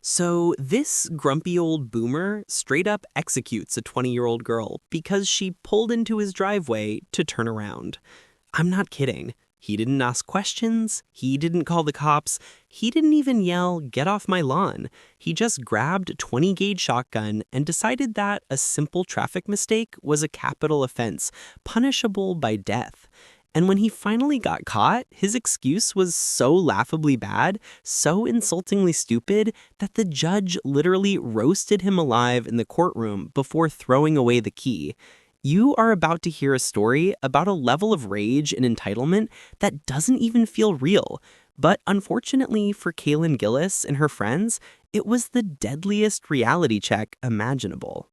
So, this grumpy old boomer straight up executes a 20-year-old girl because she pulled into his driveway to turn around. I'm not kidding. He didn't ask questions. He didn't call the cops. He didn't even yell, "Get off my lawn." He just grabbed a 20 gauge shotgun and decided that a simple traffic mistake was a capital offense, punishable by death. And when he finally got caught, his excuse was so laughably bad, so insultingly stupid, that the judge literally roasted him alive in the courtroom before throwing away the key. You are about to hear a story about a level of rage and entitlement that doesn't even feel real. But unfortunately for Kaylin Gillis and her friends, it was the deadliest reality check imaginable.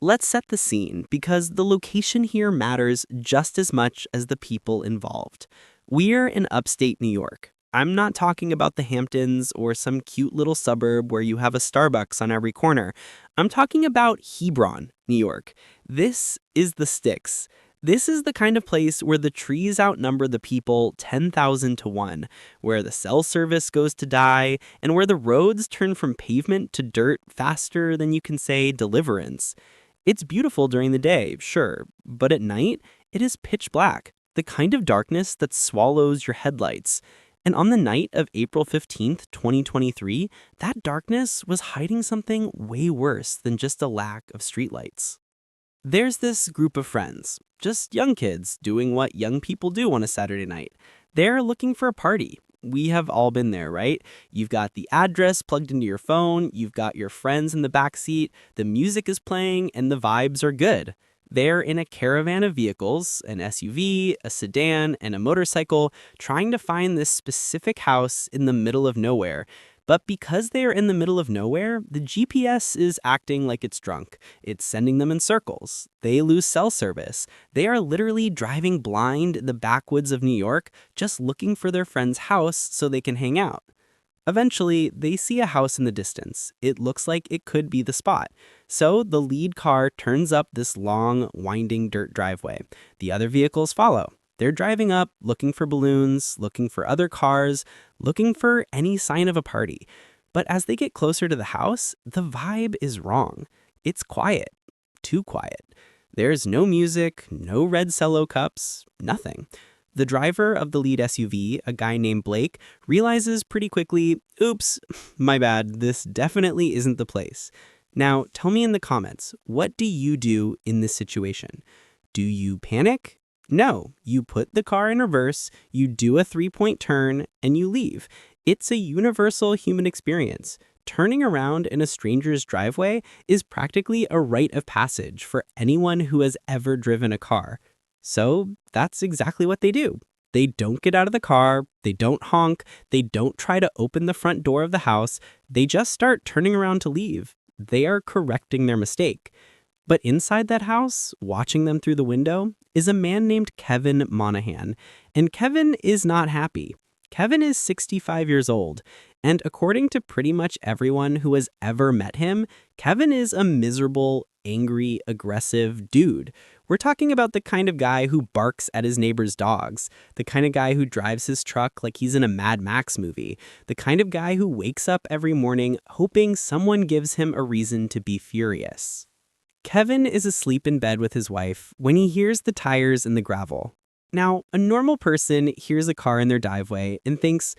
Let's set the scene because the location here matters just as much as the people involved. We're in upstate New York. I'm not talking about the Hamptons or some cute little suburb where you have a Starbucks on every corner. I'm talking about Hebron, New York. This is the sticks. This is the kind of place where the trees outnumber the people 10,000 to 1, where the cell service goes to die, and where the roads turn from pavement to dirt faster than you can say deliverance. It's beautiful during the day, sure, but at night, it is pitch black, the kind of darkness that swallows your headlights. And on the night of April 15th, 2023, that darkness was hiding something way worse than just a lack of streetlights. There's this group of friends, just young kids doing what young people do on a Saturday night. They're looking for a party. We have all been there, right? You've got the address plugged into your phone, you've got your friends in the back seat, the music is playing, and the vibes are good. They're in a caravan of vehicles, an SUV, a sedan, and a motorcycle, trying to find this specific house in the middle of nowhere. But because they are in the middle of nowhere, the GPS is acting like it's drunk. It's sending them in circles. They lose cell service. They are literally driving blind in the backwoods of New York, just looking for their friend's house so they can hang out. Eventually, they see a house in the distance. It looks like it could be the spot. So the lead car turns up this long, winding dirt driveway. The other vehicles follow. They're driving up, looking for balloons, looking for other cars, looking for any sign of a party. But as they get closer to the house, the vibe is wrong. It's quiet. Too quiet. There's no music, no red cello cups, nothing. The driver of the lead SUV, a guy named Blake, realizes pretty quickly, oops, my bad, this definitely isn't the place. Now, tell me in the comments, what do you do in this situation? Do you panic? No, you put the car in reverse, you do a 3-point turn, and you leave. It's a universal human experience. Turning around in a stranger's driveway is practically a rite of passage for anyone who has ever driven a car. So that's exactly what they do. They don't get out of the car, they don't honk, they don't try to open the front door of the house, they just start turning around to leave. They are correcting their mistake. But inside that house, watching them through the window, is a man named Kevin Monahan. And Kevin is not happy. Kevin is 65 years old. And according to pretty much everyone who has ever met him, Kevin is a miserable, angry, aggressive dude. We're talking about the kind of guy who barks at his neighbor's dogs, the kind of guy who drives his truck like he's in a Mad Max movie, the kind of guy who wakes up every morning hoping someone gives him a reason to be furious. Kevin is asleep in bed with his wife when he hears the tires in the gravel. Now, a normal person hears a car in their driveway and thinks,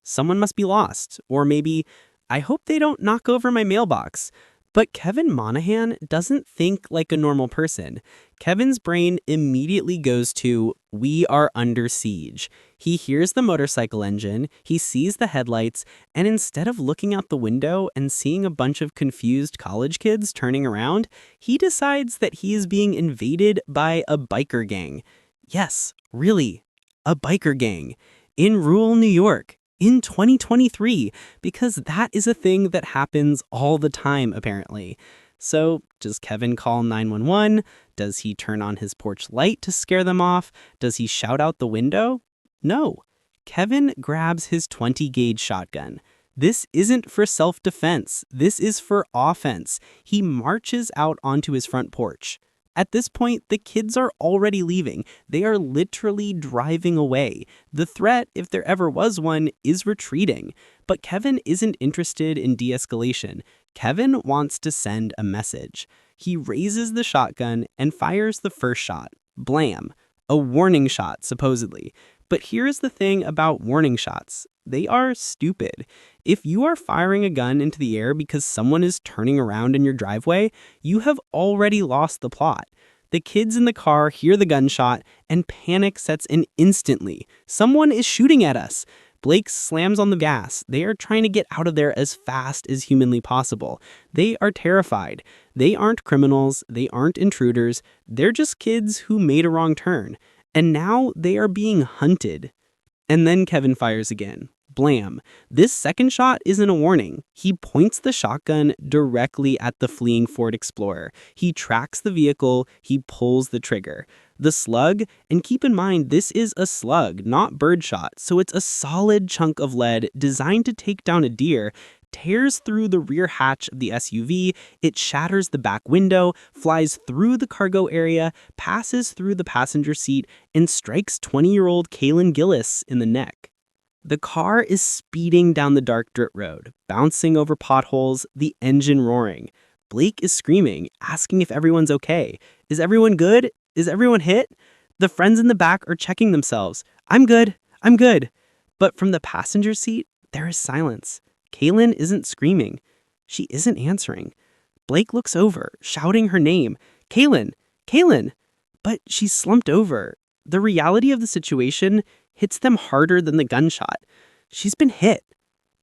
someone must be lost. Or maybe, I hope they don't knock over my mailbox. But Kevin Monahan doesn't think like a normal person. Kevin's brain immediately goes to, we are under siege. He hears the motorcycle engine, he sees the headlights, and instead of looking out the window and seeing a bunch of confused college kids turning around, he decides that he is being invaded by a biker gang. Yes, really, a biker gang. In rural New York. In 2023, because that is a thing that happens all the time, apparently. So, does Kevin call 911? Does he turn on his porch light to scare them off? Does he shout out the window? No. Kevin grabs his 20 gauge shotgun. This isn't for self-defense. This is for offense. He marches out onto his front porch. At this point, the kids are already leaving. They are literally driving away. The threat, if there ever was one, is retreating. But Kevin isn't interested in de-escalation. Kevin wants to send a message. He raises the shotgun and fires the first shot. Blam. A warning shot, supposedly. But here's the thing about warning shots. They are stupid. If you are firing a gun into the air because someone is turning around in your driveway, you have already lost the plot. The kids in the car hear the gunshot, and panic sets in instantly. Someone is shooting at us. Blake slams on the gas. They are trying to get out of there as fast as humanly possible. They are terrified. They aren't criminals. They aren't intruders. They're just kids who made a wrong turn. And now they are being hunted. And then Kevin fires again. Blam. This second shot isn't a warning. He points the shotgun directly at the fleeing Ford Explorer. He tracks the vehicle. He pulls the trigger. The slug, and keep in mind this is a slug, not birdshot, so it's a solid chunk of lead designed to take down a deer, tears through the rear hatch of the SUV, it shatters the back window, flies through the cargo area, passes through the passenger seat, and strikes 20-year-old Kaylin Gillis in the neck. The car is speeding down the dark dirt road, bouncing over potholes, the engine roaring. Blake is screaming, asking if everyone's okay. Is everyone good? Is everyone hit? The friends in the back are checking themselves. I'm good. I'm good. But from the passenger seat, there is silence. Kaylin isn't screaming. She isn't answering. Blake looks over, shouting her name. Kaylin! Kaylin! But she's slumped over. The reality of the situation hits them harder than the gunshot. She's been hit.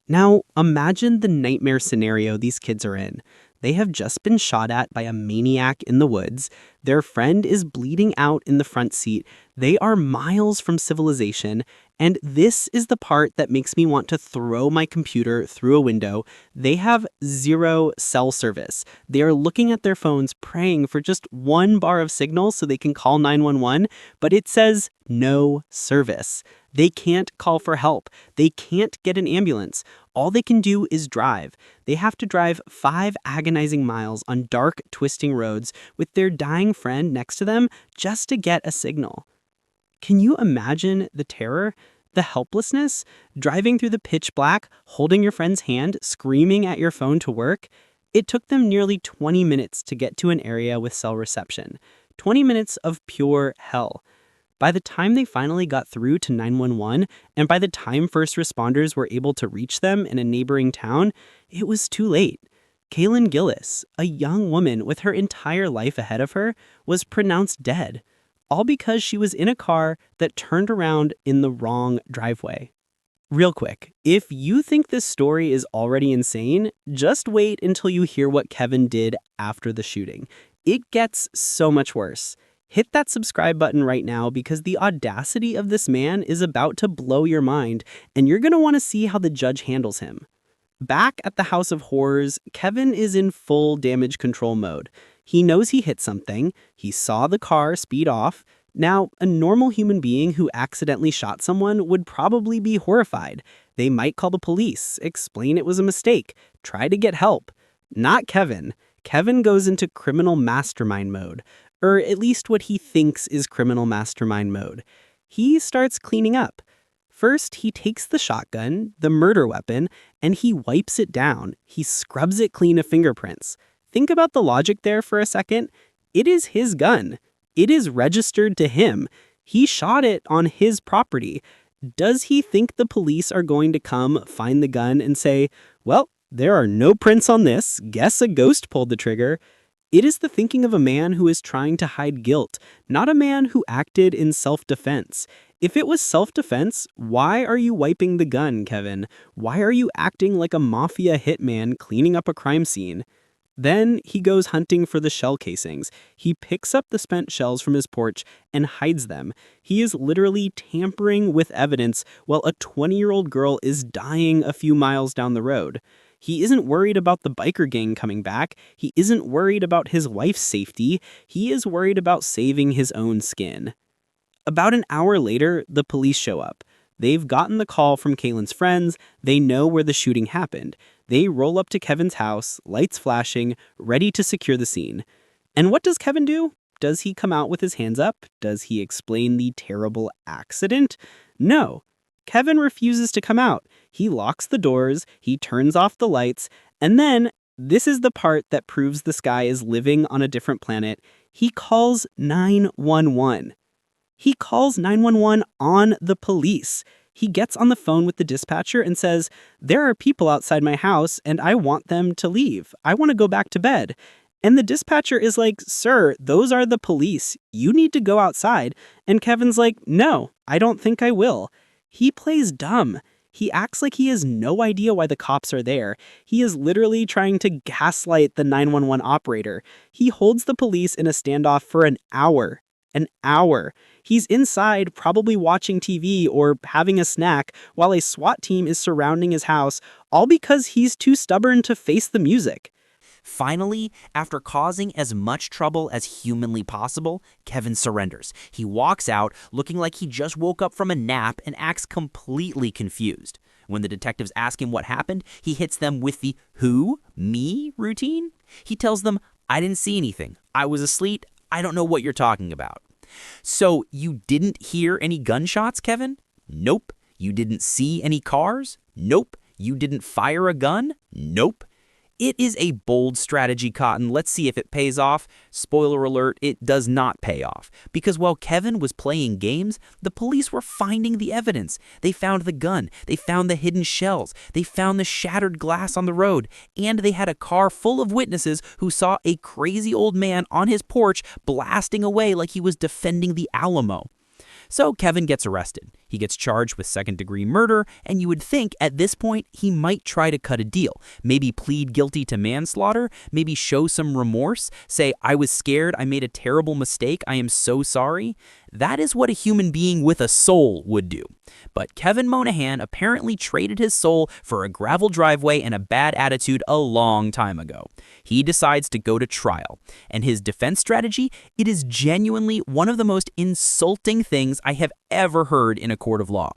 Now, imagine the nightmare scenario these kids are in. They have just been shot at by a maniac in the woods. Their friend is bleeding out in the front seat. They are miles from civilization. And this is the part that makes me want to throw my computer through a window. They have zero cell service. They are looking at their phones, praying for just one bar of signal so they can call 911, but it says no service. They can't call for help. They can't get an ambulance. All they can do is drive. They have to drive 5 agonizing miles on dark, twisting roads with their dying friend next to them just to get a signal. Can you imagine the terror, the helplessness, driving through the pitch black, holding your friend's hand, screaming at your phone to work? It took them nearly 20 minutes to get to an area with cell reception. 20 minutes of pure hell. By the time they finally got through to 911, and by the time first responders were able to reach them in a neighboring town, it was too late. Kaylin Gillis, a young woman with her entire life ahead of her, was pronounced dead, all because she was in a car that turned around in the wrong driveway. Real quick, if you think this story is already insane, just wait until you hear what Kevin did after the shooting. It gets so much worse. Hit that subscribe button right now because the audacity of this man is about to blow your mind, and you're going to want to see how the judge handles him. Back at the House of Horrors, Kevin is in full damage control mode. He knows he hit something. He saw the car speed off. Now, a normal human being who accidentally shot someone would probably be horrified. They might call the police, explain it was a mistake, try to get help. Not Kevin. Kevin goes into criminal mastermind mode, or at least what he thinks is criminal mastermind mode. He starts cleaning up. First, he takes the shotgun, the murder weapon, and he wipes it down. He scrubs it clean of fingerprints. Think about the logic there for a second. It is his gun. It is registered to him. He shot it on his property. Does he think the police are going to come find the gun and say, well, there are no prints on this. Guess a ghost pulled the trigger. It is the thinking of a man who is trying to hide guilt, not a man who acted in self-defense. If it was self-defense, why are you wiping the gun, Kevin? Why are you acting like a mafia hitman cleaning up a crime scene? Then he goes hunting for the shell casings. He picks up the spent shells from his porch and hides them. He is literally tampering with evidence while a 20-year-old girl is dying a few miles down the road. He isn't worried about the biker gang coming back. He isn't worried about his wife's safety. He is worried about saving his own skin. About an hour later, the police show up. They've gotten the call from Kaylin's friends. They know where the shooting happened. They roll up to Kevin's house, lights flashing, ready to secure the scene. And what does Kevin do? Does he come out with his hands up? Does he explain the terrible accident? No. Kevin refuses to come out. He locks the doors, he turns off the lights, and then, this is the part that proves this guy is living on a different planet, he calls 911. He calls 911 on the police. He gets on the phone with the dispatcher and says, "There are people outside my house and I want them to leave. I want to go back to bed." And the dispatcher is like, "Sir, those are the police. You need to go outside." And Kevin's like, "No, I don't think I will." He plays dumb. He acts like he has no idea why the cops are there. He is literally trying to gaslight the 911 operator. He holds the police in a standoff for an hour. An hour. He's inside, probably watching TV or having a snack, while a SWAT team is surrounding his house, all because he's too stubborn to face the music. Finally, after causing as much trouble as humanly possible, Kevin surrenders. He walks out looking like he just woke up from a nap and acts completely confused. When the detectives ask him what happened, he hits them with the "who? Me?" routine. He tells them, "I didn't see anything. I was asleep. I don't know what you're talking about." So you didn't hear any gunshots, Kevin? Nope. You didn't see any cars? Nope. You didn't fire a gun? Nope. It is a bold strategy, Cotton. Let's see if it pays off. Spoiler alert, it does not pay off. Because while Kevin was playing games, the police were finding the evidence. They found the gun. They found the hidden shells. They found the shattered glass on the road. And they had a car full of witnesses who saw a crazy old man on his porch blasting away like he was defending the Alamo. So Kevin gets arrested. He gets charged with second-degree murder, and you would think at this point he might try to cut a deal. Maybe plead guilty to manslaughter, maybe show some remorse, say, "I was scared, I made a terrible mistake, I am so sorry." That is what a human being with a soul would do. But Kevin Monahan apparently traded his soul for a gravel driveway and a bad attitude a long time ago. He decides to go to trial. And his defense strategy, it is genuinely one of the most insulting things I have ever heard in a court of law.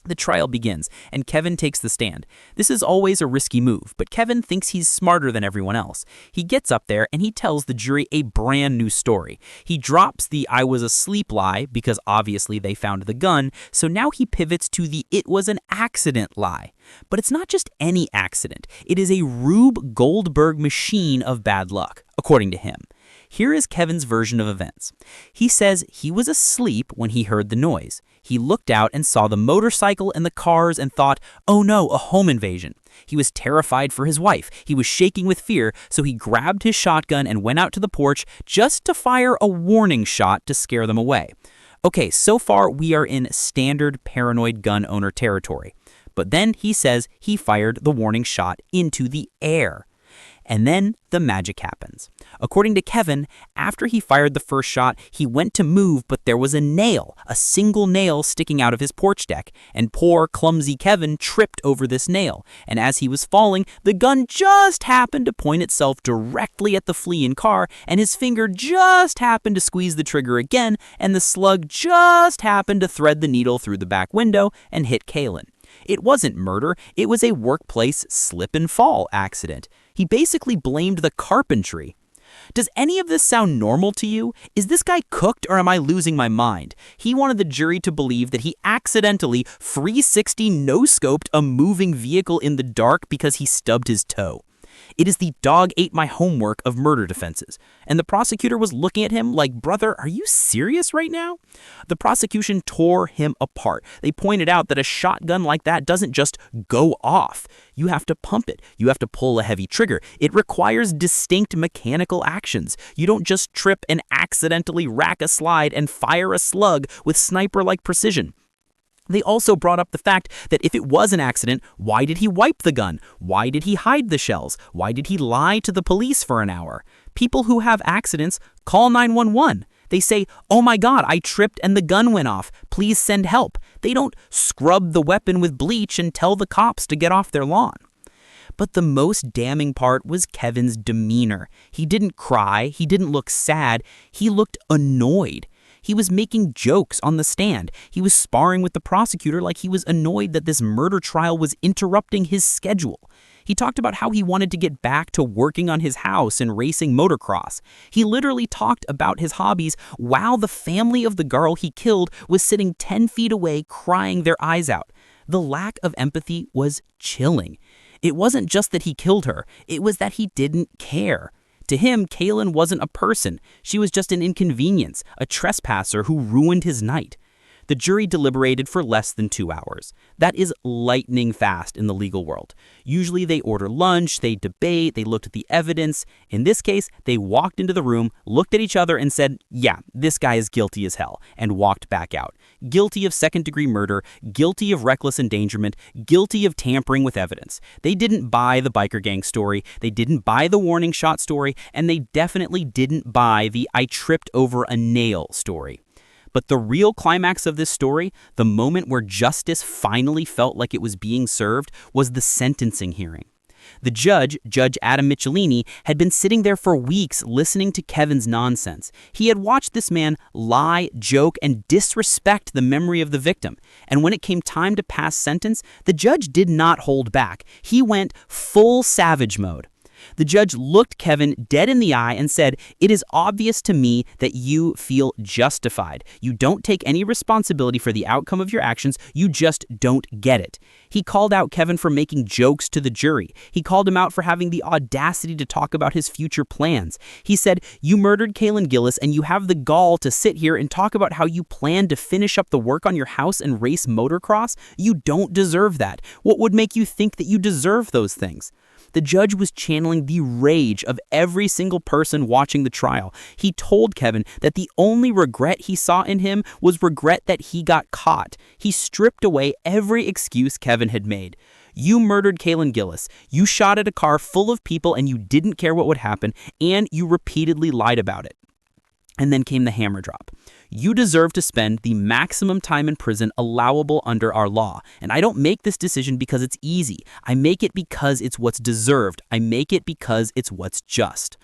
The trial begins, and Kevin takes the stand. This is always a risky move, but Kevin thinks he's smarter than everyone else. He gets up there and he tells the jury a brand new story. He drops the "I was asleep" lie, because obviously they found the gun, so now he pivots to the "it was an accident" lie. But it's not just any accident. It is a Rube Goldberg machine of bad luck, according to him. Here is Kevin's version of events. He says he was asleep when he heard the noise. He looked out and saw the motorcycle and the cars and thought, "Oh no, a home invasion." He was terrified for his wife. He was shaking with fear, so he grabbed his shotgun and went out to the porch just to fire a warning shot to scare them away. Okay, so far we are in standard paranoid gun owner territory. But then he says he fired the warning shot into the air. And then the magic happens. According to Kevin, after he fired the first shot, he went to move, but there was a single nail sticking out of his porch deck, and poor, clumsy Kevin tripped over this nail. And as he was falling, the gun just happened to point itself directly at the fleeing car, and his finger just happened to squeeze the trigger again, and the slug just happened to thread the needle through the back window and hit Kaylin. It wasn't murder, it was a workplace slip and fall accident. He basically blamed the carpentry. Does any of this sound normal to you? Is this guy cooked, or am I losing my mind? He wanted the jury to believe that he accidentally 360 no-scoped a moving vehicle in the dark because he stubbed his toe. It is the dog ate my homework of murder defenses. And the prosecutor was looking at him like, "Brother, are you serious right now?" The prosecution tore him apart. They pointed out that a shotgun like that doesn't just go off. You have to pump it. You have to pull a heavy trigger. It requires distinct mechanical actions. You don't just trip and accidentally rack a slide and fire a slug with sniper-like precision. They also brought up the fact that if it was an accident, why did he wipe the gun? Why did he hide the shells? Why did he lie to the police for an hour? People who have accidents call 911. They say, "Oh my God, I tripped and the gun went off. Please send help." They don't scrub the weapon with bleach and tell the cops to get off their lawn. But the most damning part was Kevin's demeanor. He didn't cry. He didn't look sad. He looked annoyed. He was making jokes on the stand. He was sparring with the prosecutor like he was annoyed that this murder trial was interrupting his schedule. He talked about how he wanted to get back to working on his house and racing motocross. He literally talked about his hobbies while the family of the girl he killed was sitting 10 feet away crying their eyes out. The lack of empathy was chilling. It wasn't just that he killed her, it was that he didn't care. To him, Kaylin wasn't a person. She was just an inconvenience, a trespasser who ruined his night. The jury deliberated for less than 2 hours. That is lightning fast in the legal world. Usually they order lunch, they debate, they looked at the evidence. In this case, they walked into the room, looked at each other and said, yeah, this guy is guilty as hell, and walked back out. Guilty of second-degree murder, guilty of reckless endangerment, guilty of tampering with evidence. They didn't buy the biker gang story, they didn't buy the warning shot story, and they definitely didn't buy the I tripped over a nail story. But the real climax of this story, the moment where justice finally felt like it was being served, was the sentencing hearing. The judge, Judge Adam Michelini, had been sitting there for weeks listening to Kevin's nonsense. He had watched this man lie, joke, and disrespect the memory of the victim. And when it came time to pass sentence, the judge did not hold back. He went full savage mode. The judge looked Kevin dead in the eye and said, "It is obvious to me that you feel justified. You don't take any responsibility for the outcome of your actions. You just don't get it." He called out Kevin for making jokes to the jury. He called him out for having the audacity to talk about his future plans. He said, "You murdered Kaylin Gillis and you have the gall to sit here and talk about how you plan to finish up the work on your house and race motocross? You don't deserve that. What would make you think that you deserve those things?" The judge was channeling the rage of every single person watching the trial. He told Kevin that the only regret he saw in him was regret that he got caught. He stripped away every excuse Kevin had made. You murdered Kaylin Gillis. You shot at a car full of people and you didn't care what would happen, and you repeatedly lied about it. And then came the hammer drop. You deserve to spend the maximum time in prison allowable under our law. And I don't make this decision because it's easy. I make it because it's what's deserved. I make it because it's what's just.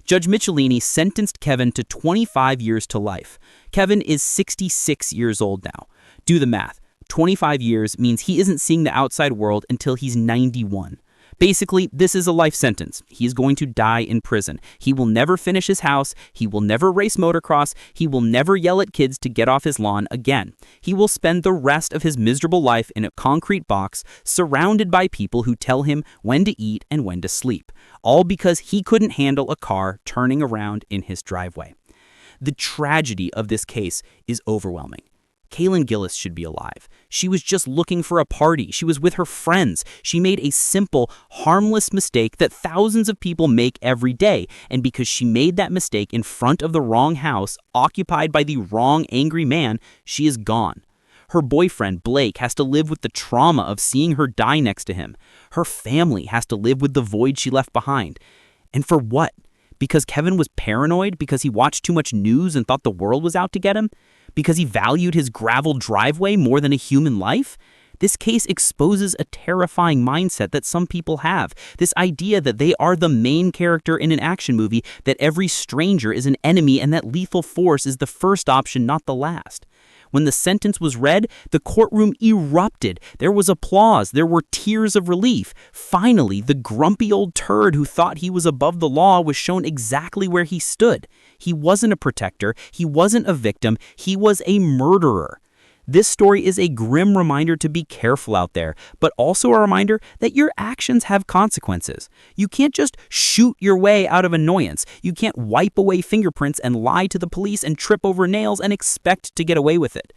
Judge Michelini sentenced Kevin to 25 years to life. Kevin is 66 years old now. Do the math. 25 years means he isn't seeing the outside world until he's 91. Basically, this is a life sentence. He is going to die in prison. He will never finish his house. He will never race motocross. He will never yell at kids to get off his lawn again. He will spend the rest of his miserable life in a concrete box, surrounded by people who tell him when to eat and when to sleep, all because he couldn't handle a car turning around in his driveway. The tragedy of this case is overwhelming. Kaylin Gillis should be alive. She was just looking for a party. She was with her friends. She made a simple, harmless mistake that thousands of people make every day. And because she made that mistake in front of the wrong house, occupied by the wrong angry man, she is gone. Her boyfriend, Blake, has to live with the trauma of seeing her die next to him. Her family has to live with the void she left behind. And for what? Because Kevin was paranoid? Because he watched too much news and thought the world was out to get him? Because he valued his gravel driveway more than a human life? This case exposes a terrifying mindset that some people have. This idea that they are the main character in an action movie, that every stranger is an enemy, and that lethal force is the first option, not the last. When the sentence was read, the courtroom erupted. There was applause. There were tears of relief. Finally, the grumpy old turd who thought he was above the law was shown exactly where he stood. He wasn't a protector. He wasn't a victim. He was a murderer. This story is a grim reminder to be careful out there, but also a reminder that your actions have consequences. You can't just shoot your way out of annoyance. You can't wipe away fingerprints and lie to the police and trip over nails and expect to get away with it.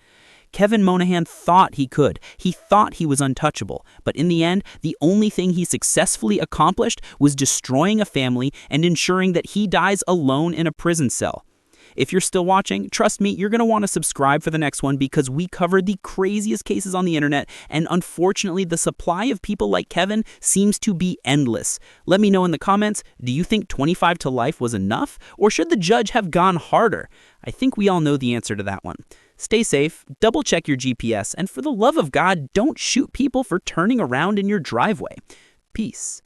Kevin Monahan thought he could. He thought he was untouchable. But in the end, the only thing he successfully accomplished was destroying a family and ensuring that he dies alone in a prison cell. If you're still watching, trust me, you're going to want to subscribe for the next one because we covered the craziest cases on the internet, and unfortunately, the supply of people like Kevin seems to be endless. Let me know in the comments, do you think 25 to life was enough, or should the judge have gone harder? I think we all know the answer to that one. Stay safe, double check your GPS, and for the love of God, don't shoot people for turning around in your driveway. Peace.